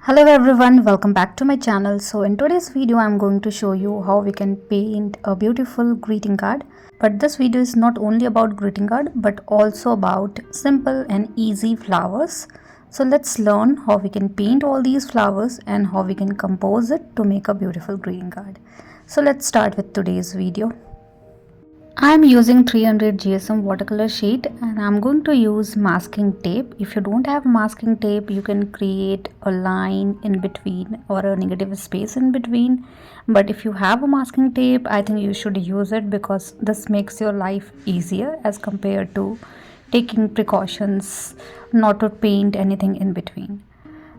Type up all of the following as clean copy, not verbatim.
Hello everyone, welcome back to my channel. So in today's video I'm going to show you how we can paint a beautiful greeting card. But this video is not only about greeting card but also about simple and easy flowers. So let's learn how we can paint all these flowers and how we can compose it to make a beautiful greeting card. So let's start with today's video. I am using 300 GSM watercolor sheet and I am going to use masking tape. If you don't have masking tape, you can create a line in between or a negative space in between. But if you have a masking tape, I think you should use it because this makes your life easier as compared to taking precautions not to paint anything in between.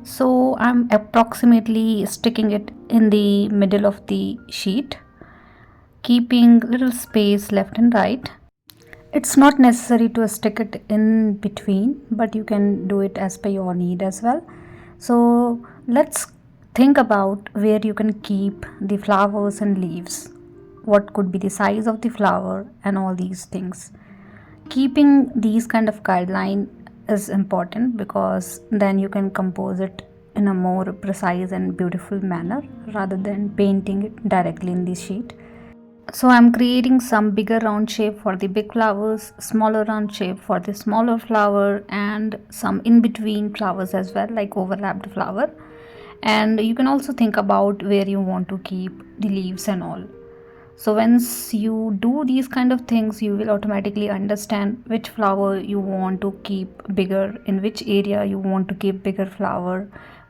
So I'm approximately sticking it in the middle of the sheet, keeping little space left and right. It's not necessary to stick it in between, but you can do it as per your need as well. So let's think about where you can keep the flowers and leaves. What could be the size of the flower and all these things. Keeping these kind of guideline is important because then you can compose it in a more precise and beautiful manner rather than painting it directly in the sheet. So I'm creating some bigger round shape for the big flowers, smaller round shape for the smaller flower, and some in between flowers as well, like overlapped flower. And you can also think about where you want to keep the leaves and all. So once you do these kind of things, you will automatically understand which flower you want to keep bigger, in which area you want to keep bigger flower,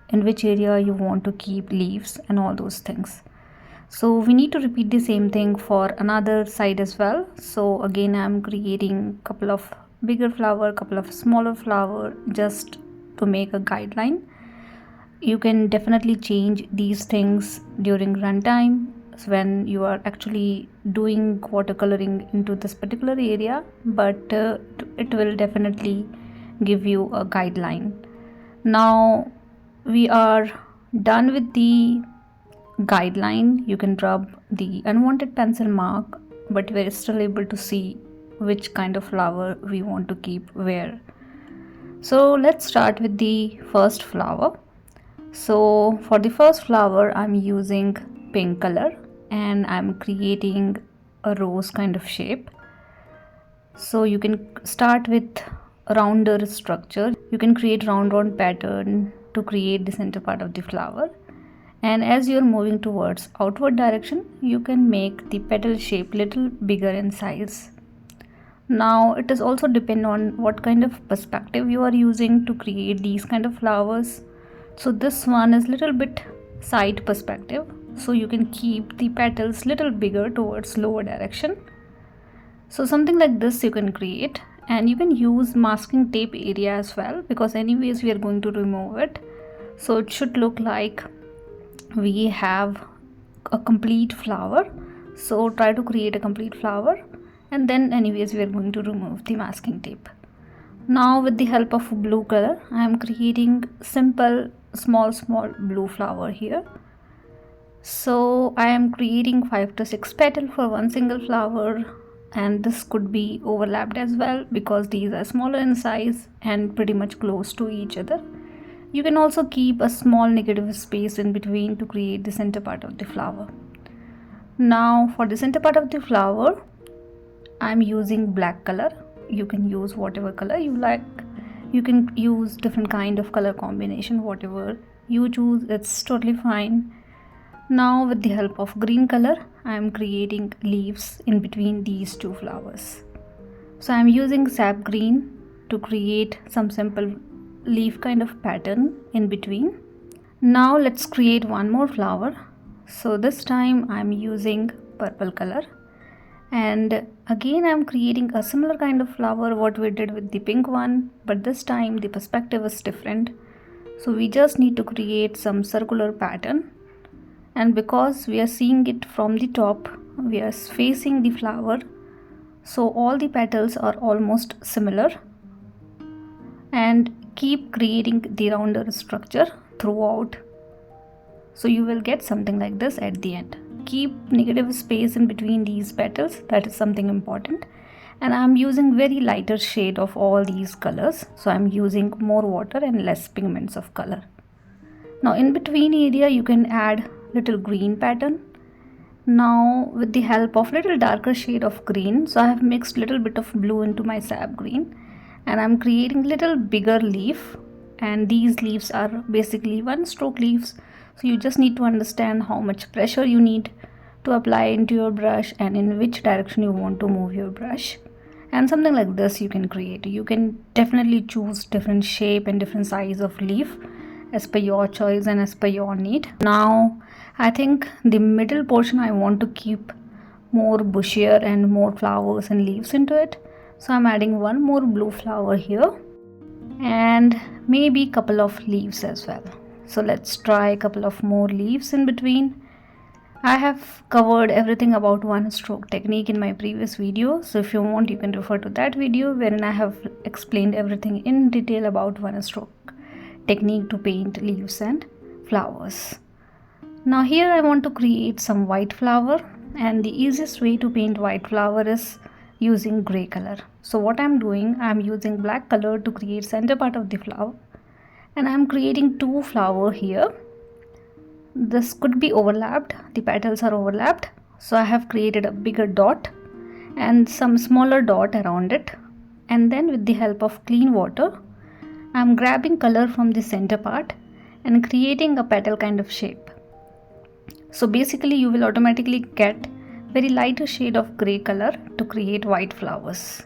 in which area you want to keep leaves and all those things. So we need to repeat the same thing for another side as well. So again I'm creating a couple of bigger flower, couple of smaller flower just to make a guideline. You can definitely change these things during runtime when you are actually doing watercoloring into this particular area, but it will definitely give you a guideline. Now we are done with the guideline. You can rub the unwanted pencil mark, but we're still able to see which kind of flower we want to keep where. So let's start with the first flower. So for the first flower I'm using pink color and I'm creating a rose kind of shape. So you can start with a rounder structure. You can create round pattern to create the center part of the flower. And as you're moving towards outward direction, you can make the petal shape little bigger in size. Now it is also depend on what kind of perspective you are using to create these kind of flowers. So this one is little bit side perspective, so you can keep the petals little bigger towards lower direction. So something like this you can create, and you can use masking tape area as well because anyways we are going to remove it. So it should look like we have a complete flower. So try to create a complete flower, and then anyways we are going to remove the masking tape. Now with the help of blue color I am creating simple small blue flower here. So I am creating 5 to 6 petals for one single flower, and this could be overlapped as well because these are smaller in size and pretty much close to each other. You can also keep a small negative space in between to create the center part of the flower. Now for the center part of the flower, I'm using black color. You can use whatever color you like. You can use different kind of color combination, whatever you choose, it's totally fine. Now with the help of green color, I'm creating leaves in between these two flowers. So I'm using Sap Green to create some simple leaf kind of pattern in between. Now let's create one more flower. So this time I'm using purple color, and again I'm creating a similar kind of flower what we did with the pink one, but this time the perspective is different. So we just need to create some circular pattern, and because we are seeing it from the top, we are facing the flower, so all the petals are almost similar. And keep creating the rounder structure throughout, so you will get something like this at the end. Keep negative space in between these petals, that is something important. And I'm using very lighter shade of all these colors, so I'm using more water and less pigments of color. Now in between area you can add little green pattern. Now with the help of little darker shade of green, so I have mixed little bit of blue into my sap green, and I'm creating little bigger leaf, and these leaves are basically one stroke leaves. So you just need to understand how much pressure you need to apply into your brush and in which direction you want to move your brush. And something like this you can create. You can definitely choose different shape and different size of leaf as per your choice and as per your need. Now I think the middle portion I want to keep more bushier and more flowers and leaves into it. So I'm adding one more blue flower here and maybe couple of leaves as well. So let's try a couple of more leaves in between. I have covered everything about one stroke technique in my previous video, so if you want you can refer to that video wherein I have explained everything in detail about one stroke technique to paint leaves and flowers. Now here I want to create some white flower, and the easiest way to paint white flower is using gray color. So what I'm doing, I'm using black color to create center part of the flower, and I'm creating two flower here. This could be overlapped, the petals are overlapped, so I have created a bigger dot and some smaller dot around it, and then with the help of clean water I'm grabbing color from the center part and creating a petal kind of shape. So basically you will automatically get very lighter shade of gray color to create white flowers.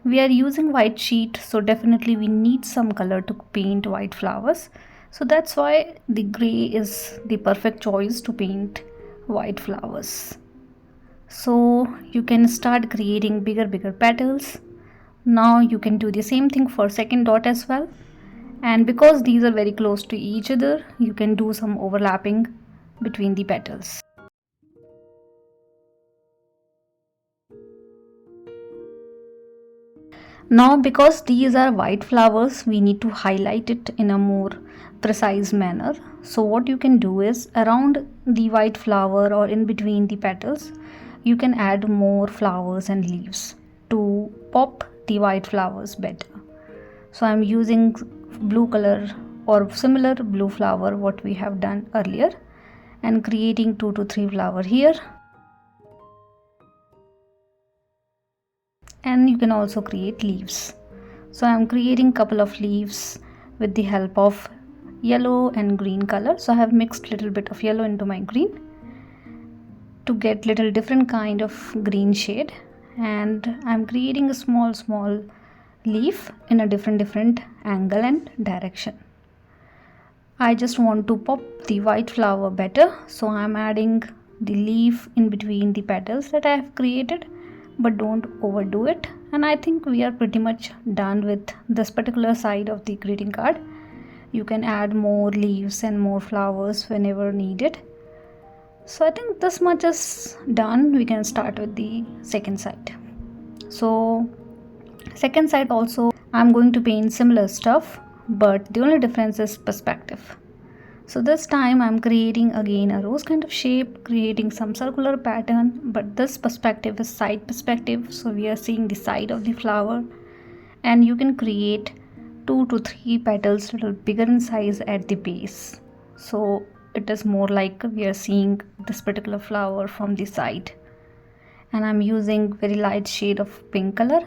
We are using white sheet, so definitely we need some color to paint white flowers. So that's why the gray is the perfect choice to paint white flowers. So you can start creating bigger petals. Now you can do the same thing for second dot as well. And because these are very close to each other, you can do some overlapping between the petals. Now because these are white flowers, we need to highlight it in a more precise manner. So what you can do is around the white flower or in between the petals, you can add more flowers and leaves to pop the white flowers better. So I'm using blue color or similar blue flower what we have done earlier and creating 2 to 3 flower here. And you can also create leaves. So I'm creating couple of leaves with the help of yellow and green color. So I have mixed little bit of yellow into my green to get little different kind of green shade, and I'm creating a small leaf in a different angle and direction. I just want to pop the white flower better, so I'm adding the leaf in between the petals that I have created, but don't overdo it. And I think we are pretty much done with this particular side of the greeting card. You can add more leaves and more flowers whenever needed. So I think this much is done. We can start with the second side. So second side also I'm going to paint similar stuff, but the only difference is perspective. So this time I'm creating again a rose kind of shape, creating some circular pattern, but this perspective is side perspective, so we are seeing the side of the flower, and you can create 2 to 3 petals little bigger in size at the base. So it is more like we are seeing this particular flower from the side, and I'm using very light shade of pink color,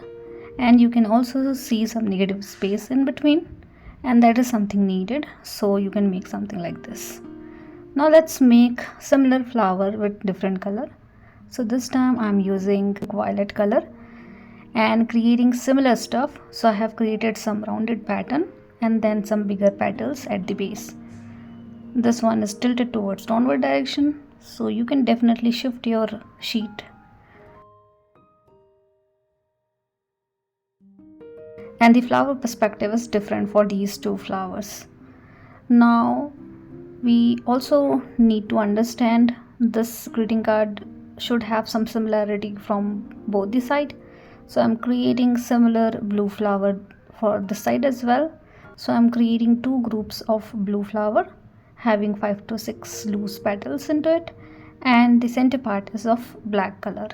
and you can also see some negative space in between, and that is something needed, so you can make something like this. Now let's make similar flower with different color. So this time I'm using violet color and creating similar stuff. So I have created some rounded pattern and then some bigger petals at the base. This one is tilted towards downward direction, so you can definitely shift your sheet. And the flower perspective is different for these two flowers. Now we also need to understand this greeting card should have some similarity from both the side. So I'm creating similar blue flower for this side as well. So I'm creating two groups of blue flower having 5 to 6 loose petals into it, and the center part is of black color.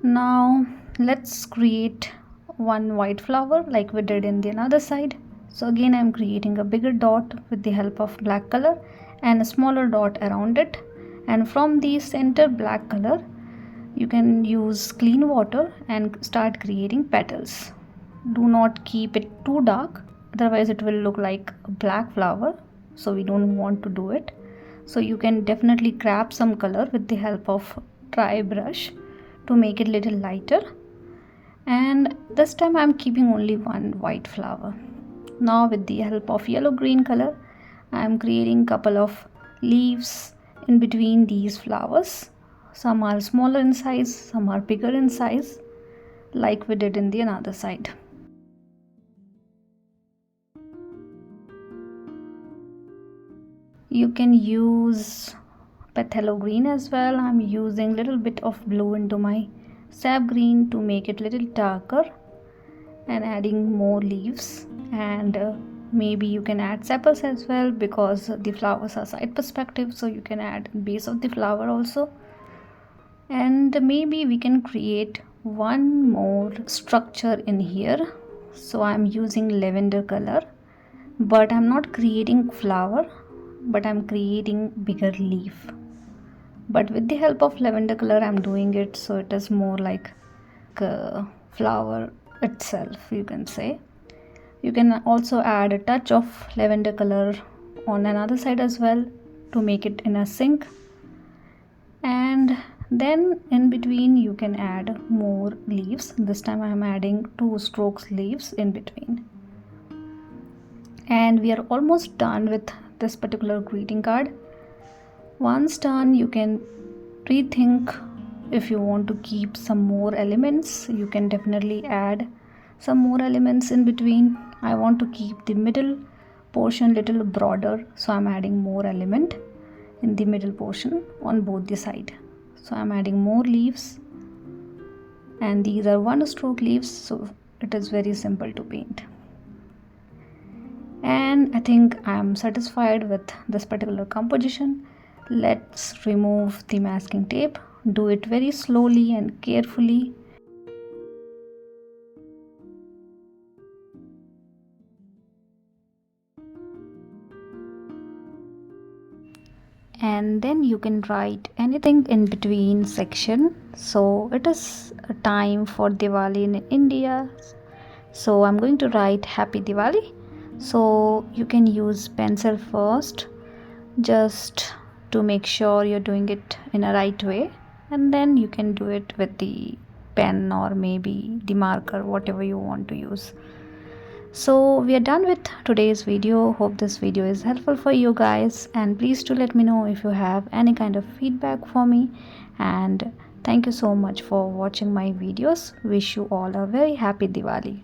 Now let's create one white flower like we did in the another side. So again I'm creating a bigger dot with the help of black color and a smaller dot around it, and from the center black color you can use clean water and start creating petals. Do not keep it too dark, otherwise it will look like a black flower, so we don't want to do it. So you can definitely grab some color with the help of dry brush to make it little lighter, and this time I'm keeping only one white flower. Now with the help of yellow green color I'm creating couple of leaves in between these flowers. Some are smaller in size, some are bigger in size, like we did in the another side. You can use phthalo green as well. I'm using little bit of blue into my sap green to make it little darker and adding more leaves, and maybe you can add sepals as well because the flowers are side perspective, so you can add base of the flower also. And maybe we can create one more structure in here. So I'm using lavender color, but I'm not creating flower, but I'm creating bigger leaf. But with the help of lavender color I'm doing it so it is more like a flower itself, you can say. You can also add a touch of lavender color on another side as well to make it in a sync, and then in between you can add more leaves. This time I am adding 2 strokes leaves in between. And we are almost done with this particular greeting card. Once done, you can rethink. If you want to keep some more elements, you can definitely add some more elements in between. I want to keep the middle portion little broader, so I'm adding more element in the middle portion on both the side. So I'm adding more leaves, and these are 1 stroke leaves, so it is very simple to paint. And I think I am satisfied with this particular composition. Let's remove the masking tape. Do it very slowly and carefully. And then you can write anything in between section. So it is a time for Diwali in India, so I'm going to write Happy Diwali. So you can use pencil first just to make sure you're doing it in a right way, and then you can do it with the pen or maybe the marker, whatever you want to use. So we are done with today's video. Hope this video is helpful for you guys, and please do let me know if you have any kind of feedback for me. And thank you so much for watching my videos. Wish you all a very happy Diwali.